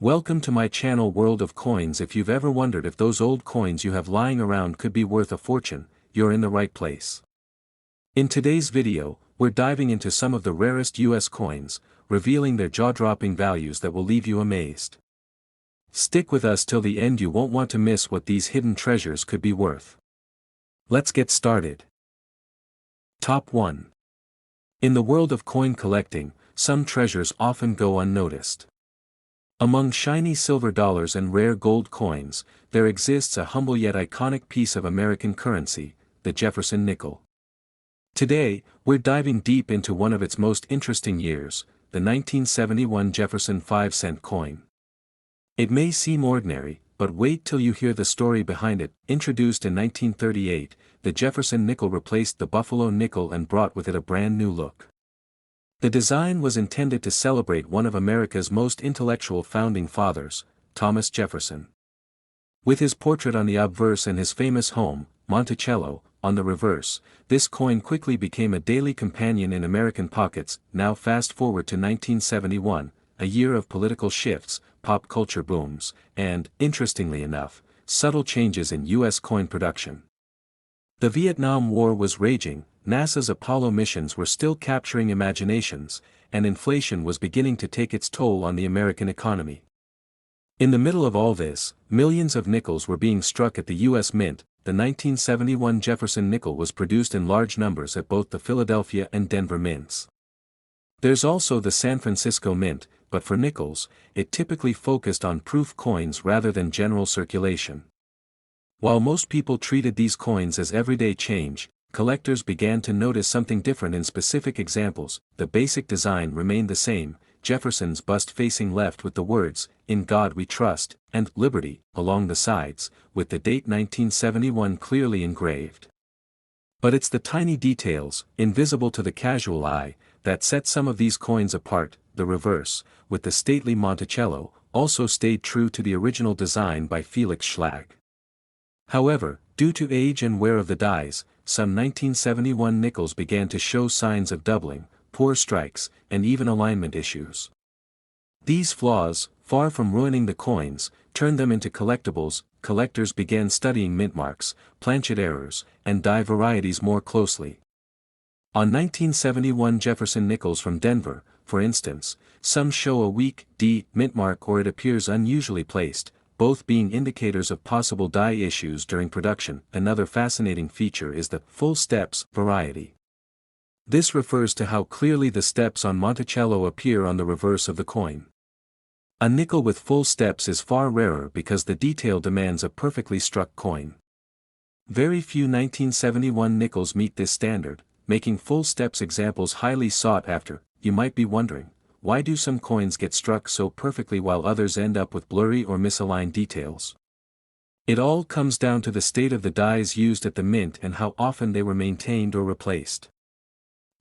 Welcome to my channel World of Coins. If you've ever wondered if those old coins you have lying around could be worth a fortune, you're in the right place. In today's video, we're diving into some of the rarest US coins, revealing their jaw-dropping values that will leave you amazed. Stick with us till the end, you won't want to miss what these hidden treasures could be worth. Let's get started. Top 1. In the world of coin collecting, some treasures often go unnoticed. Among shiny silver dollars and rare gold coins, there exists a humble yet iconic piece of American currency, the Jefferson Nickel. Today, we're diving deep into one of its most interesting years, the 1971 Jefferson 5-cent coin. It may seem ordinary, but wait till you hear the story behind it. Introduced in 1938, the Jefferson Nickel replaced the Buffalo nickel and brought with it a brand new look. The design was intended to celebrate one of America's most intellectual founding fathers, Thomas Jefferson. With his portrait on the obverse and his famous home, Monticello, on the reverse, this coin quickly became a daily companion in American pockets. Now fast forward to 1971, a year of political shifts, pop culture booms, and, interestingly enough, subtle changes in U.S. coin production. The Vietnam War was raging, NASA's Apollo missions were still capturing imaginations, and inflation was beginning to take its toll on the American economy. In the middle of all this, millions of nickels were being struck at the U.S. Mint. The 1971 Jefferson nickel was produced in large numbers at both the Philadelphia and Denver mints. There's also the San Francisco Mint, but for nickels, it typically focused on proof coins rather than general circulation. While most people treated these coins as everyday change, collectors began to notice something different in specific examples. The basic design remained the same, Jefferson's bust facing left with the words, "In God We Trust," and "Liberty," along the sides, with the date 1971 clearly engraved. But it's the tiny details, invisible to the casual eye, that set some of these coins apart. The reverse, with the stately Monticello, also stayed true to the original design by Felix Schlag. However, due to age and wear of the dies, some 1971 nickels began to show signs of doubling, poor strikes, and even alignment issues. These flaws, far from ruining the coins, turned them into collectibles. Collectors began studying mint marks, planchet errors, and die varieties more closely. On 1971 Jefferson nickels from Denver, for instance, some show a weak D mint mark or it appears unusually placed, both being indicators of possible die issues during production. Another fascinating feature is the full steps variety. This refers to how clearly the steps on Monticello appear on the reverse of the coin. A nickel with full steps is far rarer because the detail demands a perfectly struck coin. Very few 1971 nickels meet this standard, making full steps examples highly sought after. You might be wondering, why do some coins get struck so perfectly while others end up with blurry or misaligned details? It all comes down to the state of the dies used at the mint and how often they were maintained or replaced.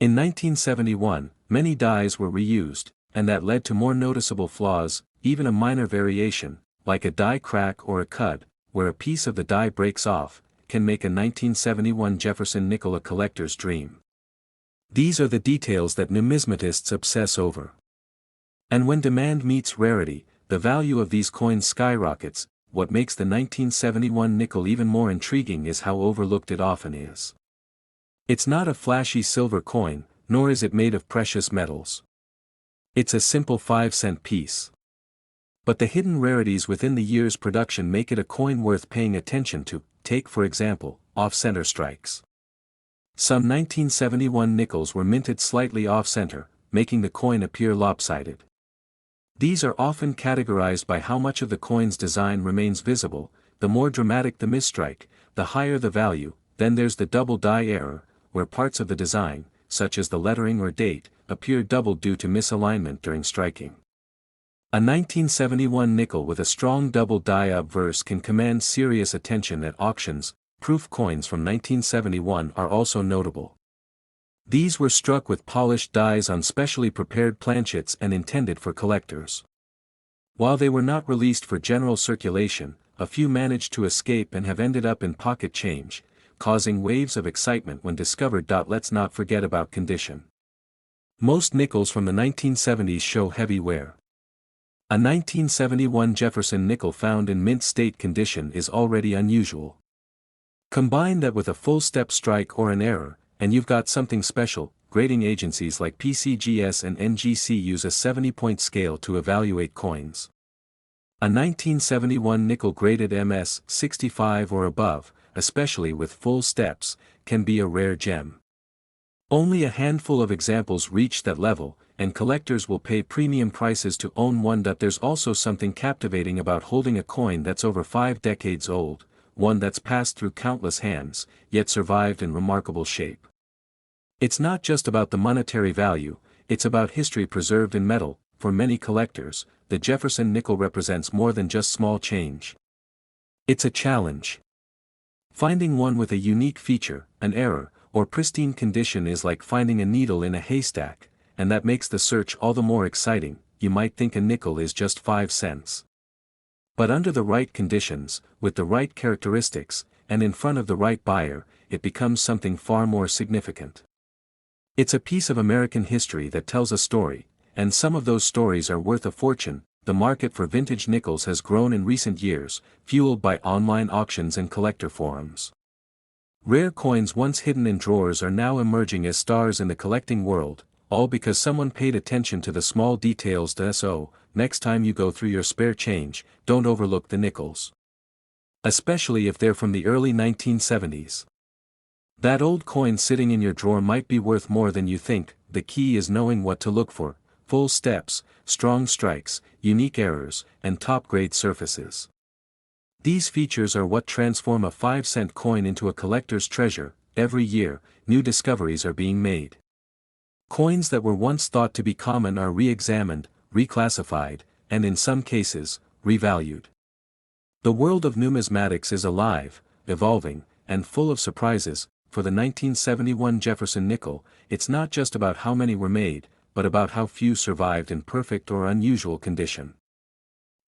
In 1971, many dies were reused, and that led to more noticeable flaws. Even a minor variation, like a die crack or a cud, where a piece of the die breaks off, can make a 1971 Jefferson nickel a collector's dream. These are the details that numismatists obsess over. And when demand meets rarity, the value of these coins skyrockets. What makes the 1971 nickel even more intriguing is how overlooked it often is. It's not a flashy silver coin, nor is it made of precious metals. It's a simple 5-cent piece. But the hidden rarities within the year's production make it a coin worth paying attention to. Take for example, off-center strikes. Some 1971 nickels were minted slightly off-center, making the coin appear lopsided. These are often categorized by how much of the coin's design remains visible. The more dramatic the misstrike, the higher the value. Then there's the double die error, where parts of the design, such as the lettering or date, appear doubled due to misalignment during striking. A 1971 nickel with a strong double die obverse can command serious attention at auctions. Proof coins from 1971 are also notable. These were struck with polished dies on specially prepared planchets and intended for collectors. While they were not released for general circulation, a few managed to escape and have ended up in pocket change, causing waves of excitement when discovered. Let's not forget about condition. Most nickels from the 1970s show heavy wear. A 1971 Jefferson nickel found in mint state condition is already unusual. Combine that with a full step strike or an error, and you've got something special. Grading agencies like PCGS and NGC use a 70-point scale to evaluate coins. A 1971 nickel graded MS 65 or above, especially with full steps, can be a rare gem. Only a handful of examples reach that level, and collectors will pay premium prices to own one. There's also something captivating about holding a coin that's over 5 decades old, one that's passed through countless hands, yet survived in remarkable shape. It's not just about the monetary value, it's about history preserved in metal. For many collectors, the Jefferson nickel represents more than just small change. It's a challenge. Finding one with a unique feature, an error, or pristine condition is like finding a needle in a haystack, and that makes the search all the more exciting. You might think a nickel is just 5 cents. But under the right conditions, with the right characteristics, and in front of the right buyer, it becomes something far more significant. It's a piece of American history that tells a story, and some of those stories are worth a fortune. The market for vintage nickels has grown in recent years, fueled by online auctions and collector forums. Rare coins once hidden in drawers are now emerging as stars in the collecting world, all because someone paid attention to the small details. So, next time you go through your spare change, don't overlook the nickels. Especially if they're from the early 1970s. That old coin sitting in your drawer might be worth more than you think. The key is knowing what to look for: full steps, strong strikes, unique errors, and top-grade surfaces. These features are what transform a 5-cent coin into a collector's treasure. Every year, new discoveries are being made. Coins that were once thought to be common are re-examined, reclassified, and in some cases, revalued. The world of numismatics is alive, evolving, and full of surprises. For the 1971 Jefferson nickel, it's not just about how many were made, but about how few survived in perfect or unusual condition.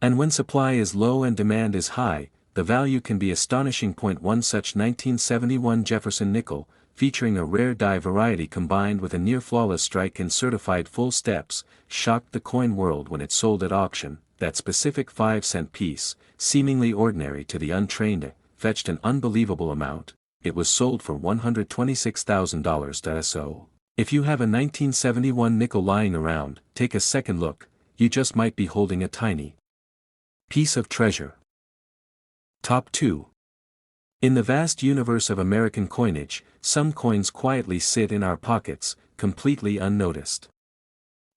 And when supply is low and demand is high, the value can be astonishing. One such 1971 Jefferson nickel, featuring a rare die variety combined with a near-flawless strike and certified full steps, shocked the coin world when it sold at auction. That specific 5-cent piece, seemingly ordinary to the untrained, fetched an unbelievable amount. It was sold for $126,000. So, if you have a 1971 nickel lying around, take a second look. You just might be holding a tiny piece of treasure. Top 2. In the vast universe of American coinage, some coins quietly sit in our pockets, completely unnoticed.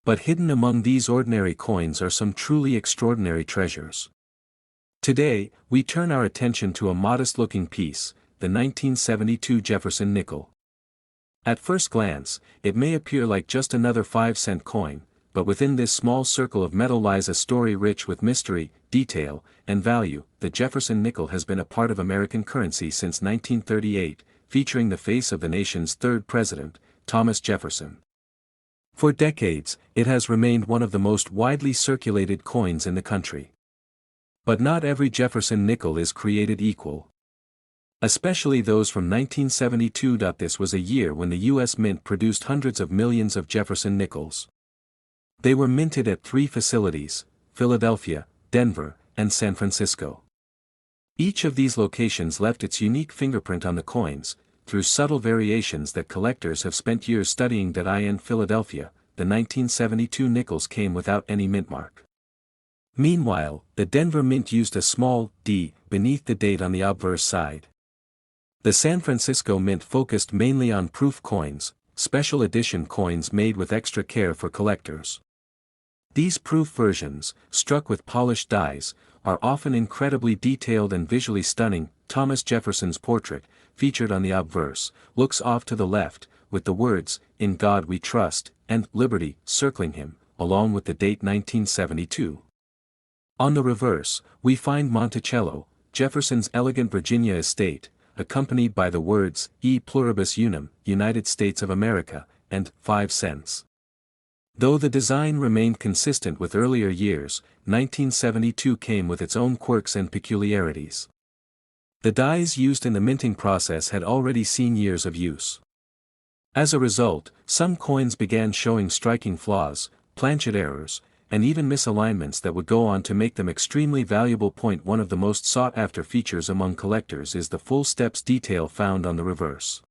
But hidden among these ordinary coins are some truly extraordinary treasures. Today, we turn our attention to a modest-looking piece, the 1972 Jefferson nickel. At first glance, it may appear like just another 5-cent coin, but within this small circle of metal lies a story rich with mystery, detail, and value. The Jefferson nickel has been a part of American currency since 1938, featuring the face of the nation's third president, Thomas Jefferson. For decades, it has remained one of the most widely circulated coins in the country. But not every Jefferson nickel is created equal. Especially those from 1972. This was a year when the U.S. Mint produced hundreds of millions of Jefferson nickels. They were minted at 3 facilities: Philadelphia, Denver, and San Francisco. Each of these locations left its unique fingerprint on the coins, through subtle variations that collectors have spent years studying. In Philadelphia, the 1972 nickels came without any mint mark. Meanwhile, the Denver Mint used a small D beneath the date on the obverse side. The San Francisco Mint focused mainly on proof coins, special edition coins made with extra care for collectors. These proof versions, struck with polished dies, are often incredibly detailed and visually stunning. Thomas Jefferson's portrait, featured on the obverse, looks off to the left, with the words, "In God We Trust," and "Liberty," circling him, along with the date 1972. On the reverse, we find Monticello, Jefferson's elegant Virginia estate, accompanied by the words, "E pluribus unum, United States of America," and 5 cents. Though the design remained consistent with earlier years, 1972 came with its own quirks and peculiarities. The dies used in the minting process had already seen years of use. As a result, some coins began showing striking flaws, planchet errors, and even misalignments that would go on to make them extremely valuable. One of the most sought-after features among collectors is the full steps detail found on the reverse.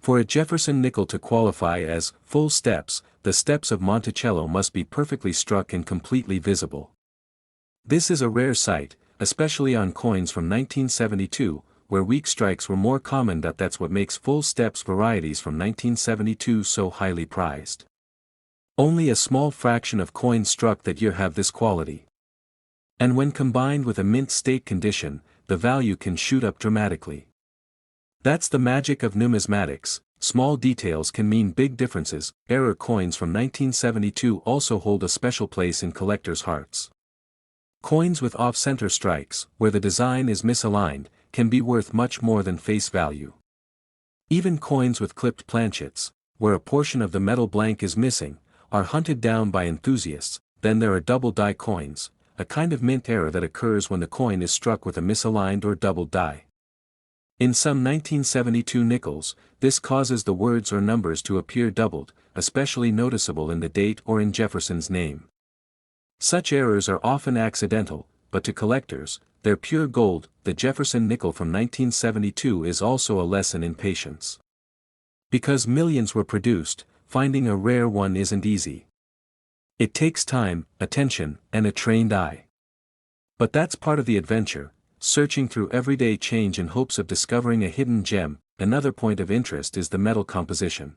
For a Jefferson nickel to qualify as full steps, the steps of Monticello must be perfectly struck and completely visible. This is a rare sight, especially on coins from 1972, where weak strikes were more common. That's what makes full steps varieties from 1972 so highly prized. Only a small fraction of coins struck that year have this quality. And when combined with a mint state condition, the value can shoot up dramatically. That's the magic of numismatics. Small details can mean big differences. Error coins from 1972 also hold a special place in collectors' hearts. Coins with off-center strikes, where the design is misaligned, can be worth much more than face value. Even coins with clipped planchets, where a portion of the metal blank is missing, are hunted down by enthusiasts. Then there are double die coins, a kind of mint error that occurs when the coin is struck with a misaligned or doubled die. In some 1972 nickels, this causes the words or numbers to appear doubled, especially noticeable in the date or in Jefferson's name. Such errors are often accidental, but to collectors, they're pure gold. The Jefferson nickel from 1972 is also a lesson in patience. Because millions were produced, finding a rare one isn't easy. It takes time, attention, and a trained eye. But that's part of the adventure, searching through everyday change in hopes of discovering a hidden gem. Another point of interest is the metal composition.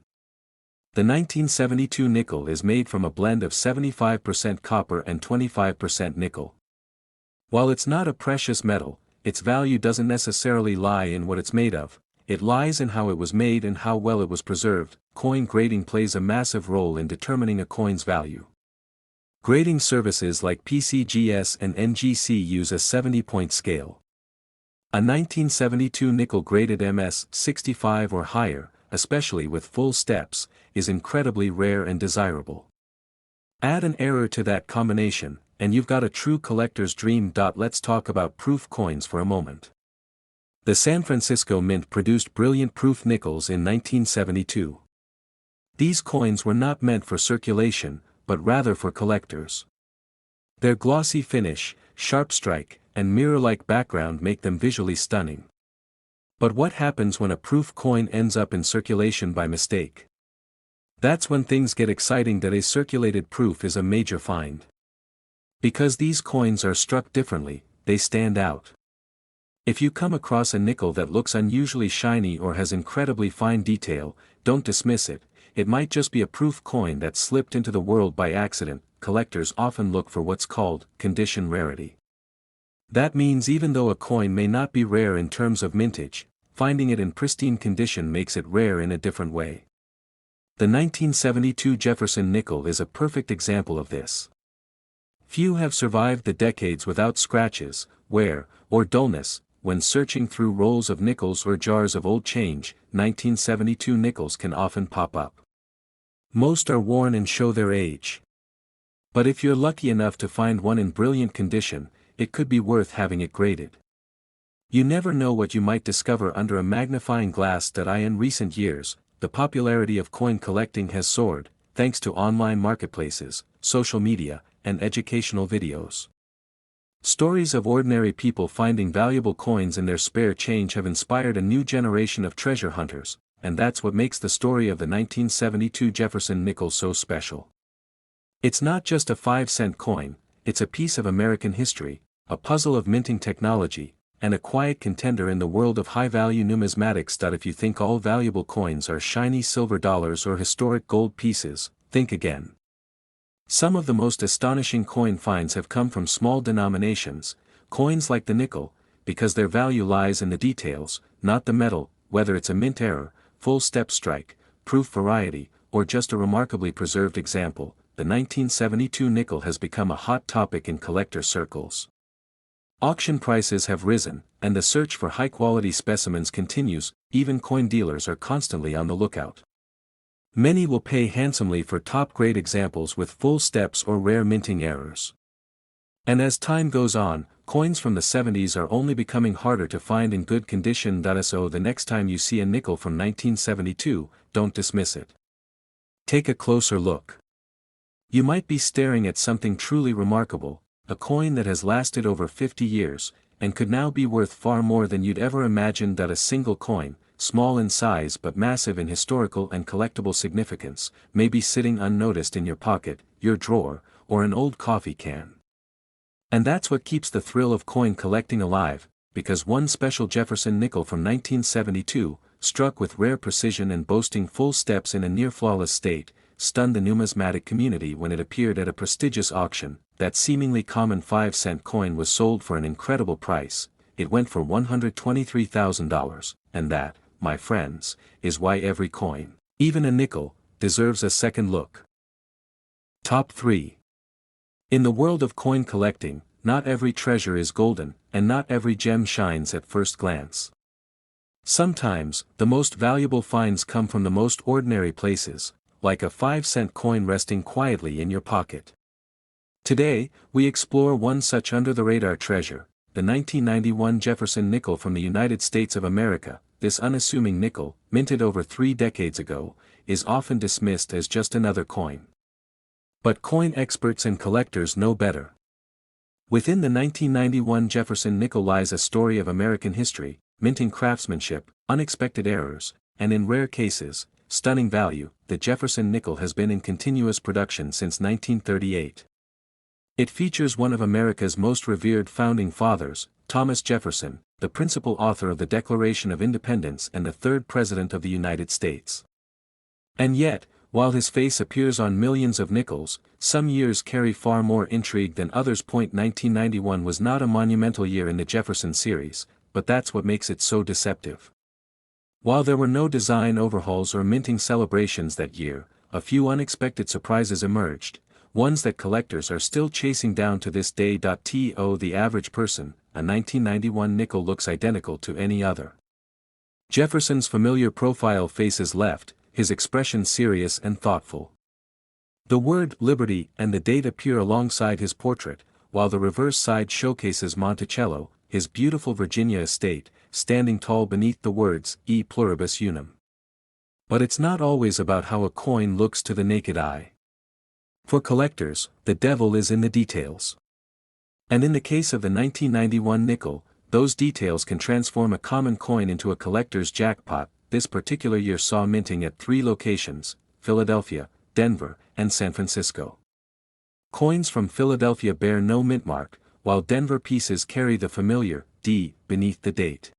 The 1972 nickel is made from a blend of 75% copper and 25% nickel. While it's not a precious metal, its value doesn't necessarily lie in what it's made of, it lies in how it was made and how well it was preserved. Coin grading plays a massive role in determining a coin's value. Grading services like PCGS and NGC use a 70-point scale. A 1972 nickel graded MS 65 or higher, especially with full steps, is incredibly rare and desirable. Add an error to that combination, and you've got a true collector's dream. Let's talk about proof coins for a moment. The San Francisco Mint produced brilliant proof nickels in 1972. These coins were not meant for circulation, but rather for collectors. Their glossy finish, sharp strike, and mirror-like background make them visually stunning. But what happens when a proof coin ends up in circulation by mistake? That's when things get exciting. That a circulated proof is a major find. Because these coins are struck differently, they stand out. If you come across a nickel that looks unusually shiny or has incredibly fine detail, don't dismiss it. It might just be a proof coin that slipped into the world by accident. Collectors often look for what's called condition rarity. That means even though a coin may not be rare in terms of mintage, finding it in pristine condition makes it rare in a different way. The 1972 Jefferson nickel is a perfect example of this. Few have survived the decades without scratches, wear, or dullness. When searching through rolls of nickels or jars of old change, 1972 nickels can often pop up. Most are worn and show their age. But if you're lucky enough to find one in brilliant condition, it could be worth having it graded. You never know what you might discover under a magnifying glass. In recent years, the popularity of coin collecting has soared, thanks to online marketplaces, social media, and educational videos. Stories of ordinary people finding valuable coins in their spare change have inspired a new generation of treasure hunters, and that's what makes the story of the 1972 Jefferson nickel so special. It's not just a 5-cent coin, it's a piece of American history, a puzzle of minting technology, and a quiet contender in the world of high-value numismatics. If you think all valuable coins are shiny silver dollars or historic gold pieces, think again. Some of the most astonishing coin finds have come from small denominations, coins like the nickel, because their value lies in the details, not the metal. Whether it's a mint error, full step strike, proof variety, or just a remarkably preserved example, the 1972 nickel has become a hot topic in collector circles. Auction prices have risen, and the search for high-quality specimens continues. Even coin dealers are constantly on the lookout. Many will pay handsomely for top-grade examples with full steps or rare minting errors. And as time goes on, coins from the 70s are only becoming harder to find in good condition. So the next time you see a nickel from 1972, don't dismiss it. Take a closer look. You might be staring at something truly remarkable, a coin that has lasted over 50 years, and could now be worth far more than you'd ever imagined. That a single coin, small in size but massive in historical and collectible significance, may be sitting unnoticed in your pocket, your drawer, or an old coffee can. And that's what keeps the thrill of coin collecting alive, because one special Jefferson nickel from 1972, struck with rare precision and boasting full steps in a near-flawless state, stunned the numismatic community when it appeared at a prestigious auction. That seemingly common 5-cent coin was sold for an incredible price. It went for $123,000, and that, my friends, is why every coin, even a nickel, deserves a second look. Top 3. In the world of coin collecting, not every treasure is golden, and not every gem shines at first glance. Sometimes, the most valuable finds come from the most ordinary places, like a 5-cent coin resting quietly in your pocket. Today, we explore one such under-the-radar treasure, the 1991 Jefferson Nickel from the United States of America. This unassuming nickel, minted over 3 decades ago, is often dismissed as just another coin. But coin experts and collectors know better. Within the 1991 Jefferson Nickel lies a story of American history, minting craftsmanship, unexpected errors, and in rare cases, stunning value. The Jefferson Nickel has been in continuous production since 1938. It features one of America's most revered founding fathers, Thomas Jefferson, the principal author of the Declaration of Independence and the third President of the United States. And yet, while his face appears on millions of nickels, some years carry far more intrigue than others. 1991 was not a monumental year in the Jefferson series, but that's what makes it so deceptive. While there were no design overhauls or minting celebrations that year, a few unexpected surprises emerged, ones that collectors are still chasing down to this day. To the average person, a 1991 nickel looks identical to any other. Jefferson's familiar profile faces left, his expression serious and thoughtful. The word liberty and the date appear alongside his portrait, while the reverse side showcases Monticello, his beautiful Virginia estate, standing tall beneath the words E pluribus unum. But it's not always about how a coin looks to the naked eye. For collectors, the devil is in the details. And in the case of the 1991 nickel, those details can transform a common coin into a collector's jackpot. This particular year saw minting at 3 locations, Philadelphia, Denver, and San Francisco. Coins from Philadelphia bear no mint mark, while Denver pieces carry the familiar D beneath the date.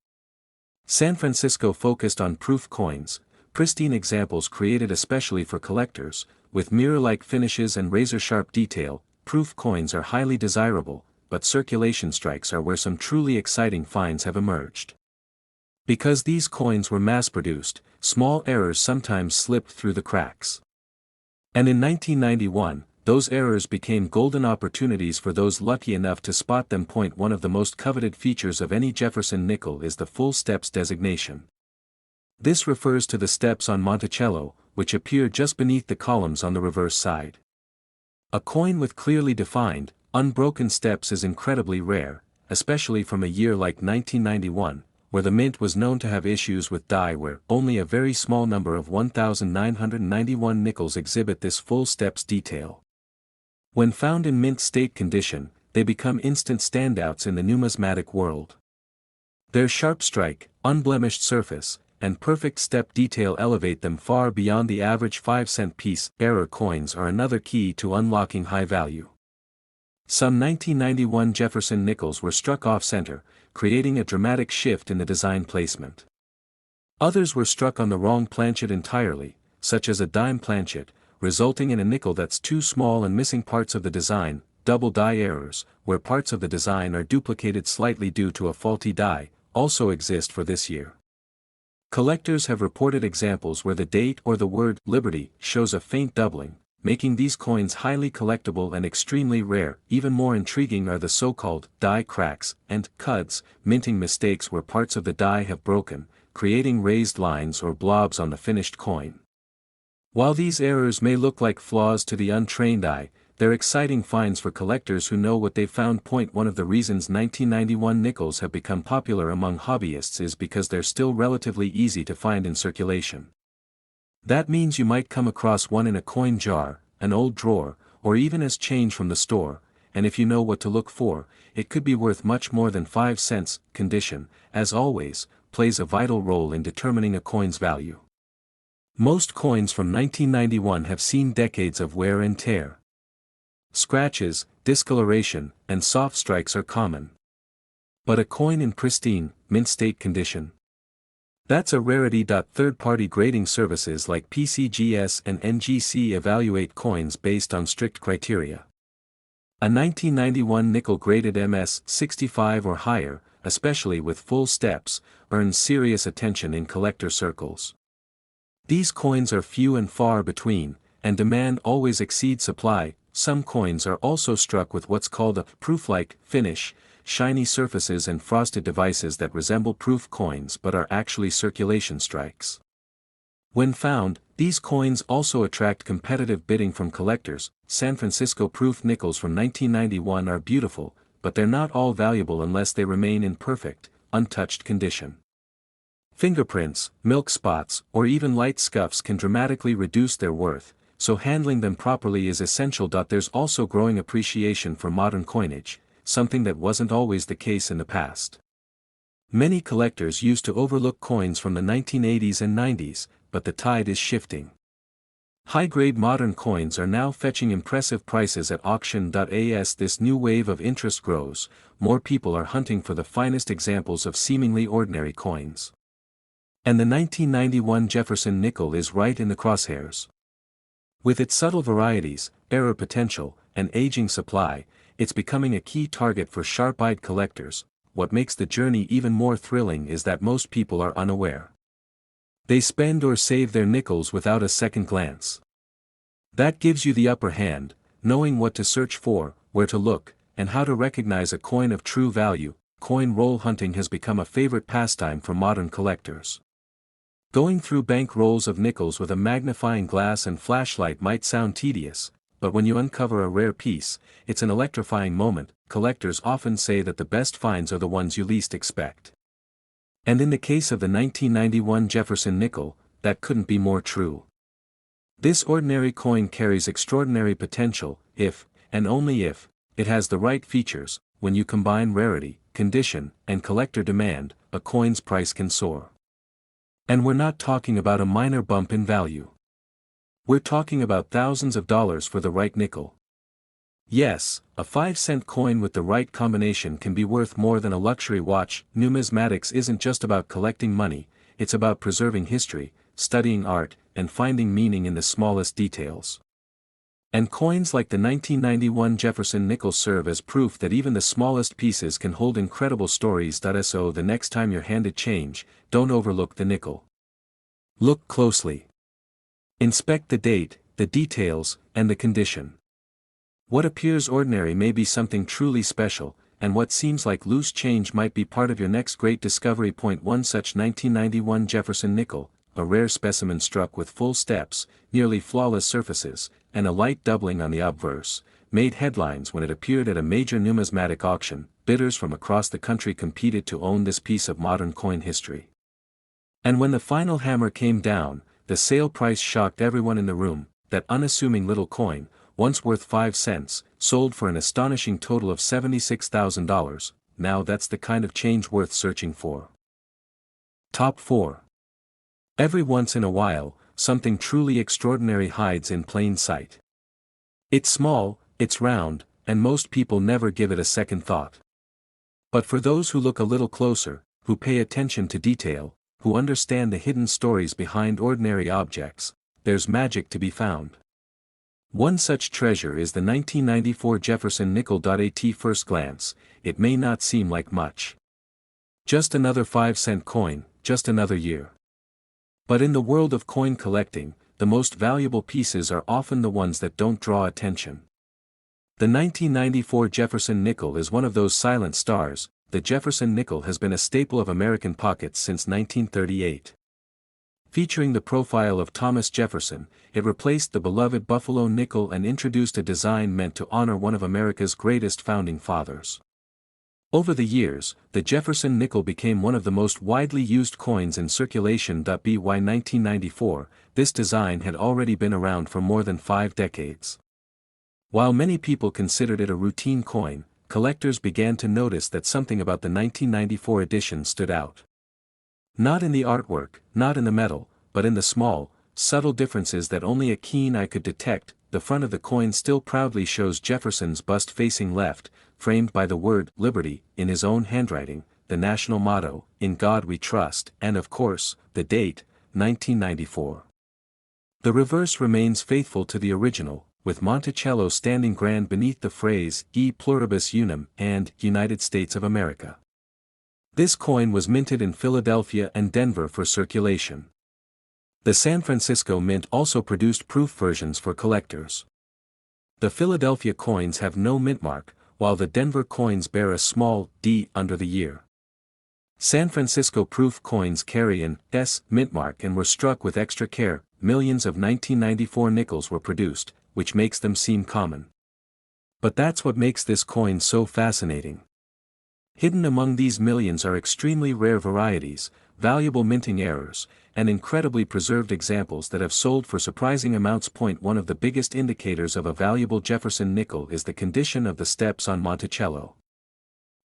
San Francisco focused on proof coins, pristine examples created especially for collectors, with mirror-like finishes and razor-sharp detail. Proof coins are highly desirable, but circulation strikes are where some truly exciting finds have emerged. Because these coins were mass-produced, small errors sometimes slipped through the cracks. And in 1991, those errors became golden opportunities for those lucky enough to spot them. One of the most coveted features of any Jefferson nickel is the full steps designation. This refers to the steps on Monticello, which appear just beneath the columns on the reverse side. A coin with clearly defined, unbroken steps is incredibly rare, especially from a year like 1991, where the mint was known to have issues with die wear. Only a very small number of 1,991 nickels exhibit this full steps detail. When found in mint state condition, they become instant standouts in the numismatic world. Their sharp strike, unblemished surface, and perfect step detail elevate them far beyond the average 5-cent piece. Error coins are another key to unlocking high value. Some 1991 Jefferson nickels were struck off-center, creating a dramatic shift in the design placement. Others were struck on the wrong planchet entirely, such as a dime planchet, resulting in a nickel that's too small and missing parts of the design. Double die errors, where parts of the design are duplicated slightly due to a faulty die, also exist for this year. Collectors have reported examples where the date or the word liberty shows a faint doubling, making these coins highly collectible and extremely rare. Even more intriguing are the so-called die cracks and cuds, minting mistakes where parts of the die have broken, creating raised lines or blobs on the finished coin. While these errors may look like flaws to the untrained eye, they're exciting finds for collectors who know what they've found. One of the reasons 1991 nickels have become popular among hobbyists is because they're still relatively easy to find in circulation. That means you might come across one in a coin jar, an old drawer, or even as change from the store, and if you know what to look for, it could be worth much more than 5 cents. Condition, as always, plays a vital role in determining a coin's value. Most coins from 1991 have seen decades of wear and tear. Scratches, discoloration, and soft strikes are common. But a coin in pristine, mint-state condition? That's a rarity. Third-party grading services like PCGS and NGC evaluate coins based on strict criteria. A 1991 nickel graded MS-65 or higher, especially with full steps, earns serious attention in collector circles. These coins are few and far between, and demand always exceeds supply. Some coins are also struck with what's called a proof-like finish, shiny surfaces and frosted devices that resemble proof coins but are actually circulation strikes. When found, these coins also attract competitive bidding from collectors. San Francisco proof nickels from 1991 are beautiful, but they're not all valuable unless they remain in perfect, untouched condition. Fingerprints, milk spots, or even light scuffs can dramatically reduce their worth, so handling them properly is essential. There's also growing appreciation for modern coinage, something that wasn't always the case in the past. Many collectors used to overlook coins from the 1980s and 90s, but the tide is shifting. High-grade modern coins are now fetching impressive prices at auction. As this new wave of interest grows, more people are hunting for the finest examples of seemingly ordinary coins. And the 1991 Jefferson Nickel is right in the crosshairs. With its subtle varieties, error potential, and aging supply, it's becoming a key target for sharp-eyed collectors. What makes the journey even more thrilling is that most people are unaware. They spend or save their nickels without a second glance. That gives you the upper hand, knowing what to search for, where to look, and how to recognize a coin of true value. Coin roll hunting has become a favorite pastime for modern collectors. Going through bank rolls of nickels with a magnifying glass and flashlight might sound tedious, but when you uncover a rare piece, it's an electrifying moment. Collectors often say that the best finds are the ones you least expect. And in the case of the 1991 Jefferson Nickel, that couldn't be more true. This ordinary coin carries extraordinary potential, if, and only if, it has the right features. When you combine rarity, condition, and collector demand, a coin's price can soar. And we're not talking about a minor bump in value. We're talking about thousands of dollars for the right nickel. Yes, a 5-cent coin with the right combination can be worth more than a luxury watch. Numismatics isn't just about collecting money, it's about preserving history, studying art, and finding meaning in the smallest details. And coins like the 1991 Jefferson Nickel serve as proof that even the smallest pieces can hold incredible stories. So the next time you're handed change, don't overlook the nickel. Look closely. Inspect the date, the details, and the condition. What appears ordinary may be something truly special, and what seems like loose change might be part of your next great discovery. One such 1991 Jefferson Nickel, a rare specimen struck with full steps, nearly flawless surfaces, and a light doubling on the obverse, made headlines when it appeared at a major numismatic auction. Bidders from across the country competed to own this piece of modern coin history. And when the final hammer came down, the sale price shocked everyone in the room. That unassuming little coin, once worth 5 cents, sold for an astonishing total of $76,000. Now that's the kind of change worth searching for. Top 4. Every once in a while, something truly extraordinary hides in plain sight. It's small, it's round, and most people never give it a second thought. But for those who look a little closer, who pay attention to detail, who understand the hidden stories behind ordinary objects, there's magic to be found. One such treasure is the 1994 Jefferson Nickel. At first glance, it may not seem like much. Just another 5-cent coin, just another year. But in the world of coin collecting, the most valuable pieces are often the ones that don't draw attention. The 1994 Jefferson Nickel is one of those silent stars. The Jefferson Nickel has been a staple of American pockets since 1938. Featuring the profile of Thomas Jefferson, it replaced the beloved Buffalo nickel and introduced a design meant to honor one of America's greatest founding fathers. Over the years, the Jefferson Nickel became one of the most widely used coins in circulation. By 1994, this design had already been around for more than 5 decades. While many people considered it a routine coin, collectors began to notice that something about the 1994 edition stood out. Not in the artwork, not in the metal, but in the small, subtle differences that only a keen eye could detect. The front of the coin still proudly shows Jefferson's bust facing left, framed by the word "Liberty" in his own handwriting, the national motto, "In God We Trust," and of course, the date, 1994. The reverse remains faithful to the original, with Monticello standing grand beneath the phrase "E pluribus unum" and "United States of America." This coin was minted in Philadelphia and Denver for circulation. The San Francisco Mint also produced proof versions for collectors. The Philadelphia coins have no mint mark, while the Denver coins bear a small D under the year. San Francisco proof coins carry an S mint mark and were struck with extra care. Millions of 1994 nickels were produced, which makes them seem common. But that's what makes this coin so fascinating. Hidden among these millions are extremely rare varieties, valuable minting errors, and incredibly preserved examples that have sold for surprising amounts. One of the biggest indicators of a valuable Jefferson nickel is the condition of the steps on Monticello.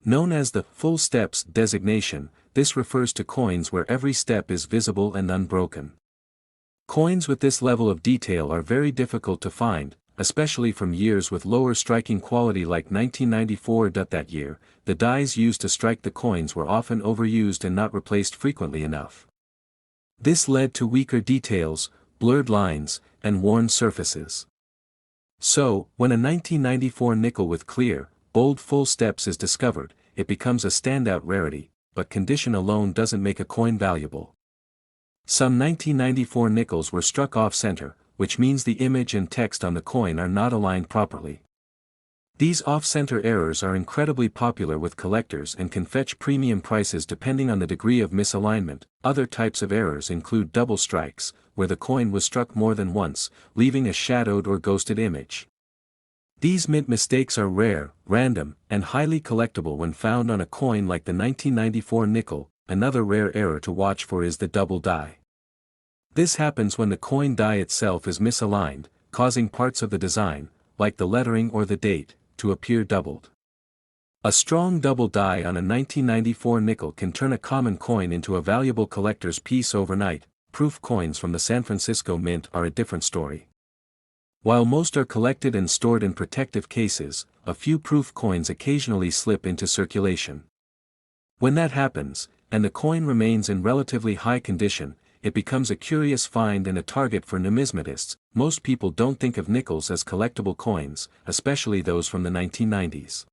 Known as the full steps designation, this refers to coins where every step is visible and unbroken. Coins with this level of detail are very difficult to find, especially from years with lower striking quality like 1994. That year, the dies used to strike the coins were often overused and not replaced frequently enough. This led to weaker details, blurred lines, and worn surfaces. So, when a 1994 nickel with clear, bold full steps is discovered, it becomes a standout rarity, but condition alone doesn't make a coin valuable. Some 1994 nickels were struck off-center, which means the image and text on the coin are not aligned properly. These off-center errors are incredibly popular with collectors and can fetch premium prices depending on the degree of misalignment. Other types of errors include double strikes, where the coin was struck more than once, leaving a shadowed or ghosted image. These mint mistakes are rare, random, and highly collectible when found on a coin like the 1994 nickel. Another rare error to watch for is the double die. This happens when the coin die itself is misaligned, causing parts of the design, like the lettering or the date, to appear doubled. A strong double die on a 1994 nickel can turn a common coin into a valuable collector's piece overnight. Proof coins from the San Francisco Mint are a different story. While most are collected and stored in protective cases, a few proof coins occasionally slip into circulation. When that happens, and the coin remains in relatively high condition, it becomes a curious find and a target for numismatists. Most people don't think of nickels as collectible coins, especially those from the 1990s.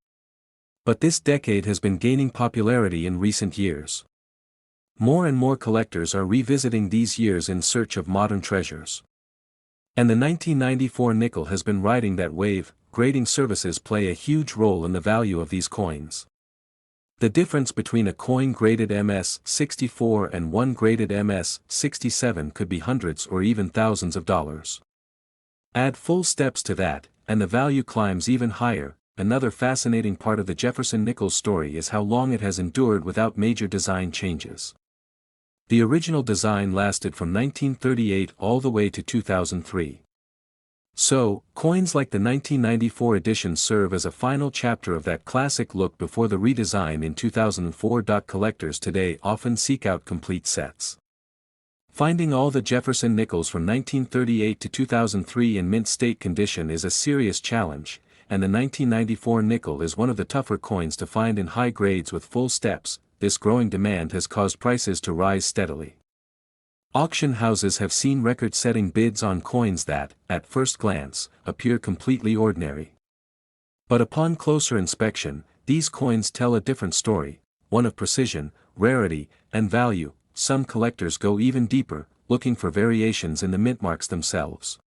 But this decade has been gaining popularity in recent years. More and more collectors are revisiting these years in search of modern treasures. And the 1994 nickel has been riding that wave. Grading services play a huge role in the value of these coins. The difference between a coin graded MS-64 and one graded MS-67 could be hundreds or even thousands of dollars. Add full steps to that, and the value climbs even higher. Another fascinating part of the Jefferson Nickel story is how long it has endured without major design changes. The original design lasted from 1938 all the way to 2003. So, coins like the 1994 edition serve as a final chapter of that classic look before the redesign in 2004. Collectors today often seek out complete sets. Finding all the Jefferson nickels from 1938 to 2003 in mint state condition is a serious challenge, and the 1994 nickel is one of the tougher coins to find in high grades with full steps. This growing demand has caused prices to rise steadily. Auction houses have seen record-setting bids on coins that, at first glance, appear completely ordinary. But upon closer inspection, these coins tell a different story, one of precision, rarity, and value. Some collectors go even deeper, looking for variations in the mint marks themselves.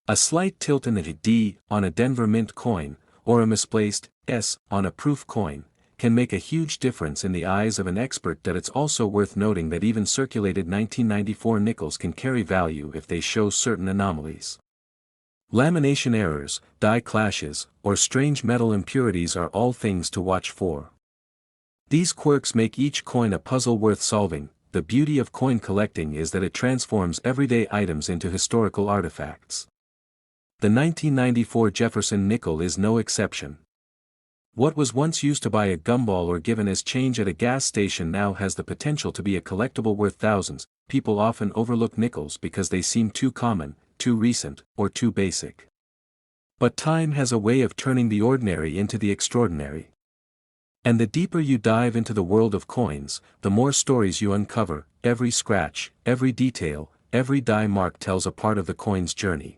A slight tilt in the D on a Denver Mint coin, or a misplaced S on a proof coin, can make a huge difference in the eyes of an expert. It's also worth noting that even circulated 1994 nickels can carry value if they show certain anomalies. Lamination errors, die clashes, or strange metal impurities are all things to watch for. These quirks make each coin a puzzle worth solving. The beauty of coin collecting is that it transforms everyday items into historical artifacts. The 1994 Jefferson Nickel is no exception. What was once used to buy a gumball or given as change at a gas station now has the potential to be a collectible worth thousands. People often overlook nickels because they seem too common, too recent, or too basic. But time has a way of turning the ordinary into the extraordinary. And the deeper you dive into the world of coins, the more stories you uncover. Every scratch, every detail, every die mark tells a part of the coin's journey.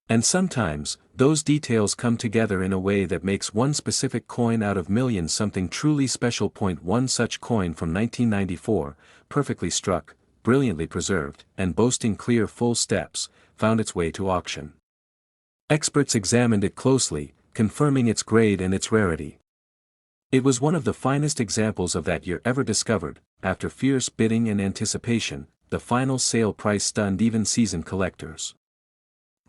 And sometimes, those details come together in a way that makes one specific coin out of millions something truly special. One such coin from 1994, perfectly struck, brilliantly preserved, and boasting clear full steps, found its way to auction. Experts examined it closely, confirming its grade and its rarity. It was one of the finest examples of that year ever discovered. After fierce bidding and anticipation, the final sale price stunned even seasoned collectors.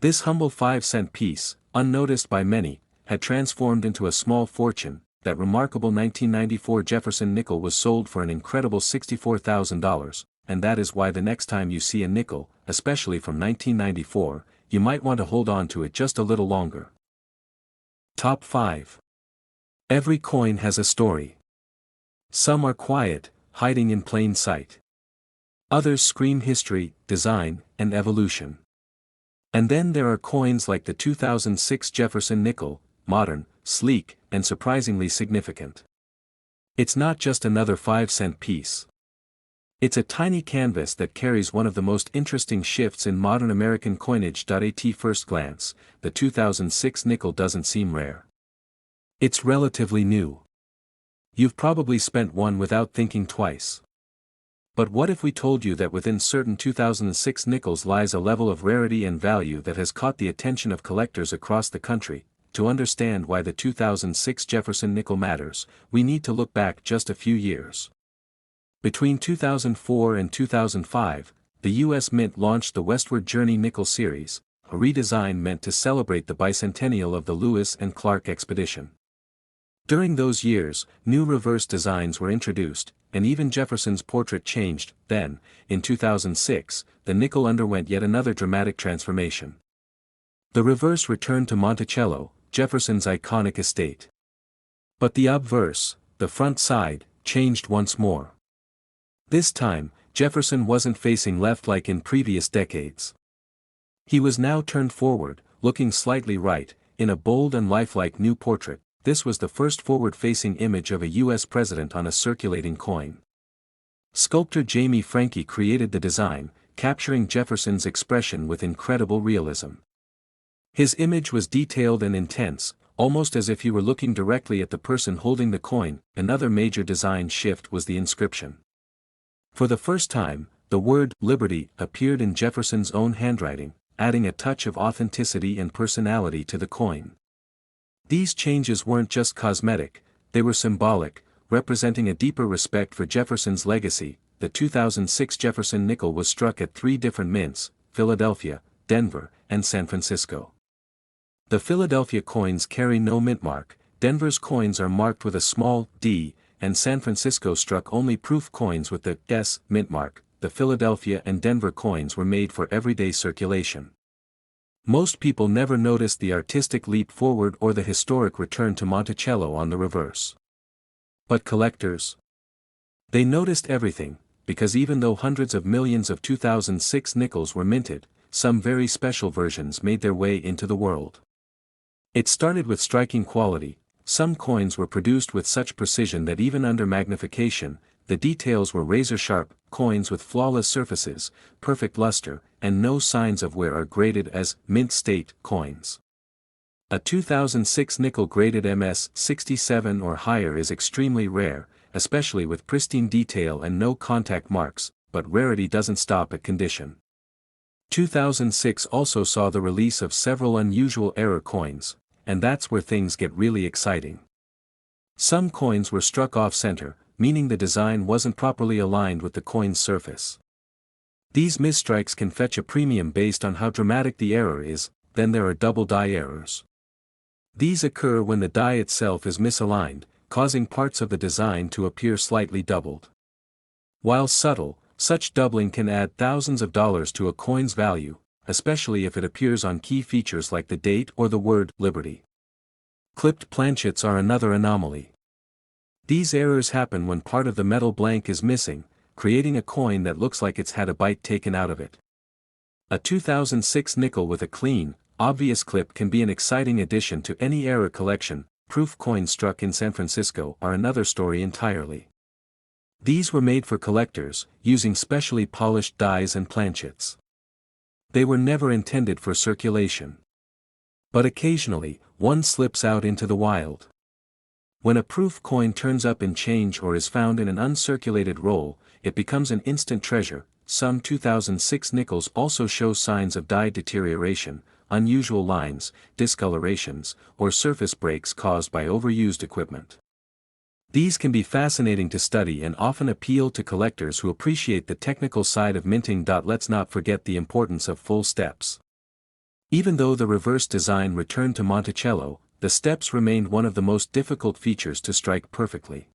This humble 5-cent piece, unnoticed by many, had transformed into a small fortune. That remarkable 1994 Jefferson nickel was sold for an incredible $64,000, and that is why the next time you see a nickel, especially from 1994, you might want to hold on to it just a little longer. Top 5. Every coin has a story. Some are quiet, hiding in plain sight. Others scream history, design, and evolution. And then there are coins like the 2006 Jefferson Nickel, modern, sleek, and surprisingly significant. It's not just another 5-cent piece. It's a tiny canvas that carries one of the most interesting shifts in modern American coinage. At first glance, the 2006 nickel doesn't seem rare. It's relatively new. You've probably spent one without thinking twice. But what if we told you that within certain 2006 nickels lies a level of rarity and value that has caught the attention of collectors across the country? To understand why the 2006 Jefferson nickel matters, we need to look back just a few years. Between 2004 and 2005, the U.S. Mint launched the Westward Journey Nickel Series, a redesign meant to celebrate the bicentennial of the Lewis and Clark expedition. During those years, new reverse designs were introduced, and even Jefferson's portrait changed. Then, in 2006, the nickel underwent yet another dramatic transformation. The reverse returned to Monticello, Jefferson's iconic estate. But the obverse, the front side, changed once more. This time, Jefferson wasn't facing left like in previous decades. He was now turned forward, looking slightly right, in a bold and lifelike new portrait. This was the first forward-facing image of a U.S. president on a circulating coin. Sculptor Jamie Franke created the design, capturing Jefferson's expression with incredible realism. His image was detailed and intense, almost as if you were looking directly at the person holding the coin. Another major design shift was the inscription. For the first time, the word "Liberty" appeared in Jefferson's own handwriting, adding a touch of authenticity and personality to the coin. These changes weren't just cosmetic, they were symbolic, representing a deeper respect for Jefferson's legacy. The 2006 Jefferson nickel was struck at 3 different mints: Philadelphia, Denver, and San Francisco. The Philadelphia coins carry no mint mark, Denver's coins are marked with a small d, and San Francisco struck only proof coins with the S mint mark. The Philadelphia and Denver coins were made for everyday circulation. Most people never noticed the artistic leap forward or the historic return to Monticello on the reverse. But collectors? They noticed everything, because even though hundreds of millions of 2006 nickels were minted, some very special versions made their way into the world. It started with striking quality. Some coins were produced with such precision that even under magnification, the details were razor-sharp. Coins with flawless surfaces, perfect luster, and no signs of wear are graded as mint state coins. A 2006 nickel graded MS 67 or higher is extremely rare, especially with pristine detail and no contact marks, but rarity doesn't stop at condition. 2006 also saw the release of several unusual error coins, and that's where things get really exciting. Some coins were struck off-center, meaning the design wasn't properly aligned with the coin's surface. These misstrikes can fetch a premium based on how dramatic the error is. Then there are double die errors. These occur when the die itself is misaligned, causing parts of the design to appear slightly doubled. While subtle, such doubling can add thousands of dollars to a coin's value. especially if it appears on key features like the date or the word Liberty. Clipped planchets are another anomaly. These errors happen when part of the metal blank is missing, creating a coin that looks like it's had a bite taken out of it. A 2006 nickel with a clean, obvious clip can be an exciting addition to any era collection. Proof coins struck in San Francisco are another story entirely. These were made for collectors, using specially polished dies and planchets. They were never intended for circulation. But occasionally, one slips out into the wild. When a proof coin turns up in change or is found in an uncirculated roll, it becomes an instant treasure. Some 2006 nickels also show signs of die deterioration, unusual lines, discolorations, or surface breaks caused by overused equipment. These can be fascinating to study and often appeal to collectors who appreciate the technical side of minting. Let's not forget the importance of full steps. Even though the reverse design returned to Monticello, the steps remained one of the most difficult features to strike perfectly.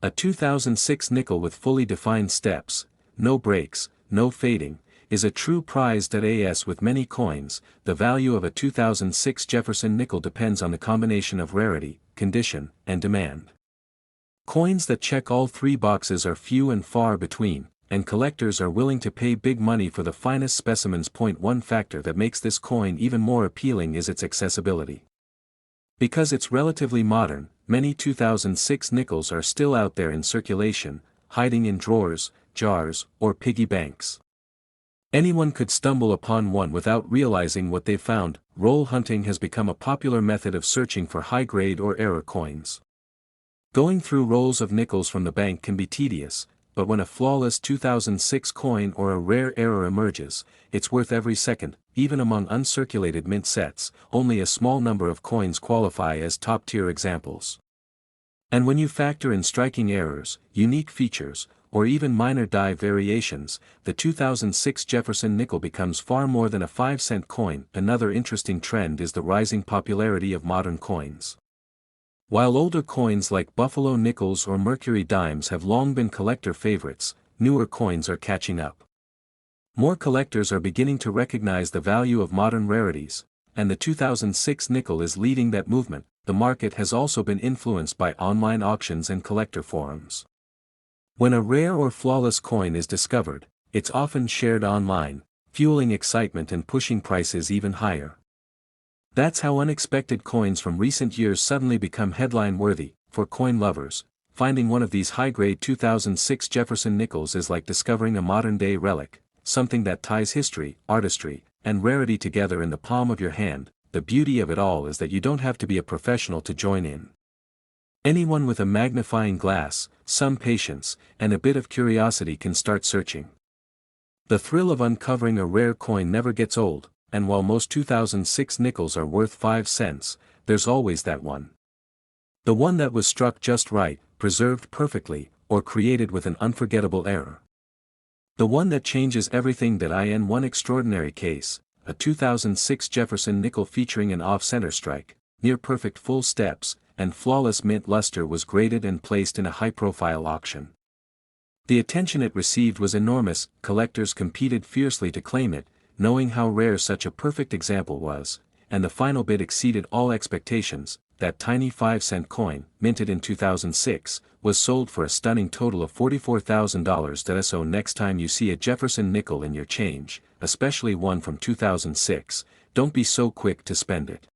A 2006 nickel with fully defined steps, no breaks, no fading, is a true prize. As with many coins, the value of a 2006 Jefferson nickel depends on the combination of rarity, condition, and demand. Coins that check all three boxes are few and far between, and collectors are willing to pay big money for the finest specimens. One factor that makes this coin even more appealing is its accessibility. Because it's relatively modern, many 2006 nickels are still out there in circulation, hiding in drawers, jars, or piggy banks. Anyone could stumble upon one without realizing what they found. Roll hunting has become a popular method of searching for high-grade or error coins. Going through rolls of nickels from the bank can be tedious, but when a flawless 2006 coin or a rare error emerges, it's worth every second. Even among uncirculated mint sets, only a small number of coins qualify as top-tier examples. And when you factor in striking errors, unique features, or even minor die variations, the 2006 Jefferson nickel becomes far more than a 5-cent coin. Another interesting trend is the rising popularity of modern coins. While older coins like Buffalo nickels or Mercury dimes have long been collector favorites, newer coins are catching up. More collectors are beginning to recognize the value of modern rarities, and the 2006 nickel is leading that movement. The market has also been influenced by online auctions and collector forums. When a rare or flawless coin is discovered, it's often shared online, fueling excitement and pushing prices even higher. That's how unexpected coins from recent years suddenly become headline-worthy. For coin lovers, finding one of these high-grade 2006 Jefferson nickels is like discovering a modern-day relic, something that ties history, artistry, and rarity together in the palm of your hand. The beauty of it all is that you don't have to be a professional to join in. Anyone with a magnifying glass, some patience, and a bit of curiosity can start searching. The thrill of uncovering a rare coin never gets old, and while most 2006 nickels are worth 5 cents, there's always that one. The one that was struck just right, preserved perfectly, or created with an unforgettable error. The one that changes everything. In one extraordinary case, a 2006 Jefferson nickel featuring an off-center strike, near-perfect full steps, and flawless mint luster was graded and placed in a high-profile auction. The attention it received was enormous. Collectors competed fiercely to claim it, knowing how rare such a perfect example was, and the final bid exceeded all expectations. That tiny 5-cent coin, minted in 2006, was sold for a stunning total of $44,000. So next time you see a Jefferson nickel in your change, especially one from 2006, don't be so quick to spend it.